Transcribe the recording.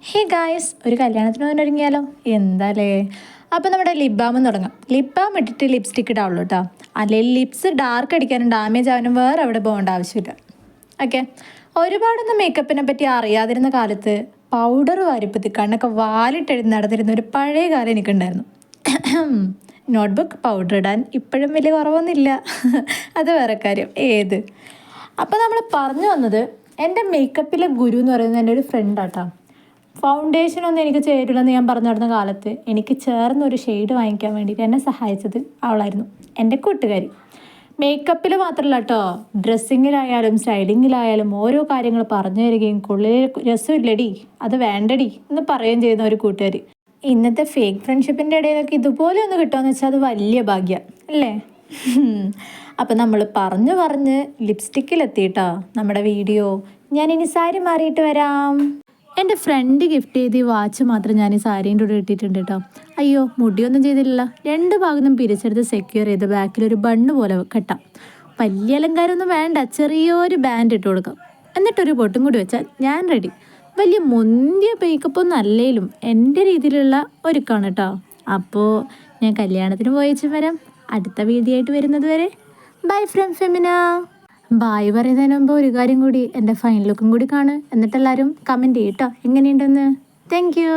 Hey guys, ഒരു കല്യാണത്തിന് ഒരുങ്ങിയാലോ? എന്താലേ? അപ്പോൾ നമ്മുടെ ലിപ് ബാം തുടങ്ങാം. ലിപ് ബാം ഇട്ടിട്ട് ലിപ്സ്റ്റിക്ക് ഇടാവുള്ളൂ കേട്ടോ. അല്ലെങ്കിൽ ലിപ്സ് ഡാർക്ക് അടിക്കാനും ഡാമേജ് ആവാനും വേറെ അവിടെ പോകേണ്ട ആവശ്യമില്ല. ഓക്കെ, ഒരുപാടൊന്നും മേക്കപ്പിനെ പറ്റി അറിയാതിരുന്ന കാലത്ത് പൗഡർ വാരിപ്പത്തി കണ്ണൊക്കെ വാലിട്ടെഴുതി നടന്നിരുന്ന ഒരു പഴയ കാലം എനിക്കുണ്ടായിരുന്നു. നോട്ട്ബുക്ക് പൗഡർ ഇടാൻ ഇപ്പോഴും വലിയ കുറവൊന്നുമില്ല. അത് വേറെ കാര്യം. അപ്പോൾ നമ്മൾ പറഞ്ഞു വന്നത്, എൻ്റെ മേക്കപ്പിലെ ഗുരു എന്ന് പറയുന്നത് എൻ്റെ ഒരു ഫ്രണ്ടാട്ടോ. ഫൗണ്ടേഷനൊന്നും എനിക്ക് ചേരില്ലെന്ന് ഞാൻ പറഞ്ഞു നടന്ന കാലത്ത് എനിക്ക് ചേർന്നൊരു ഷെയ്ഡ് വാങ്ങിക്കാൻ വേണ്ടിയിട്ട് എന്നെ സഹായിച്ചത് അവളായിരുന്നു, എൻ്റെ കൂട്ടുകാരി. മേക്കപ്പിൽ മാത്രമല്ല കേട്ടോ, ഡ്രസ്സിങ്ങിലായാലും സ്റ്റൈലിങ്ങിലായാലും ഓരോ കാര്യങ്ങൾ പറഞ്ഞു തരികയും കൊള്ളിൽ രസമില്ലടി, അത് വേണ്ടടി എന്ന് പറയുകയും ചെയ്യുന്ന ഒരു കൂട്ടുകാരി. ഇന്നത്തെ ഫേക്ക് ഫ്രണ്ട്ഷിപ്പിൻ്റെ ഇടയിലൊക്കെ ഇതുപോലെ ഒന്ന് കിട്ടുമെന്ന് വെച്ചാൽ അത് വലിയ ഭാഗ്യം അല്ലേ? അപ്പം നമ്മൾ പറഞ്ഞ് ലിപ്സ്റ്റിക്കിലെത്തിയിട്ടോ നമ്മുടെ വീഡിയോ. ഞാനിനി സാരി മാറിയിട്ട് വരാം. എൻ്റെ ഫ്രണ്ട് ഗിഫ്റ്റ് ചെയ്ത് ഈ വാച്ച് മാത്രം ഞാൻ ഈ സാരീൻ്റെ കൂടെ ഇട്ടിട്ടുണ്ട് കേട്ടോ. അയ്യോ, മുടിയൊന്നും ചെയ്തില്ല. രണ്ട് ഭാഗത്തും പിരിച്ചെടുത്ത് സെക്യൂർ ചെയ്ത് ബാക്കിലൊരു ബണ്ണ് പോലെ കെട്ടാം. വലിയ അലങ്കാരമൊന്നും വേണ്ട, ചെറിയൊരു ബാൻഡ് ഇട്ട് കൊടുക്കാം. എന്നിട്ടൊരു പൊട്ടും കൂടി വെച്ചാൽ ഞാൻ റെഡി. വലിയ മുന്തിയ മേക്കപ്പൊന്നും അല്ലേലും എൻ്റെ രീതിയിലുള്ള ഒരുക്കാണ് കേട്ടോ. അപ്പോൾ ഞാൻ കല്യാണത്തിന് പോയച്ചും വരാം. അടുത്ത വീഡിയോ ആയിട്ട് വരുന്നത് വരെ ബൈ ഫ്രം ഫെമിന. ബായ് പറയുന്നതിന് മുമ്പ് ഒരു കാര്യം കൂടി, എൻ്റെ ഫൈൻ ലുക്കും കൂടി കാണും. എന്നിട്ടെല്ലാവരും കമൻറ്റ് ചെയ്യട്ടോ എങ്ങനെയുണ്ടെന്ന്. Thank you.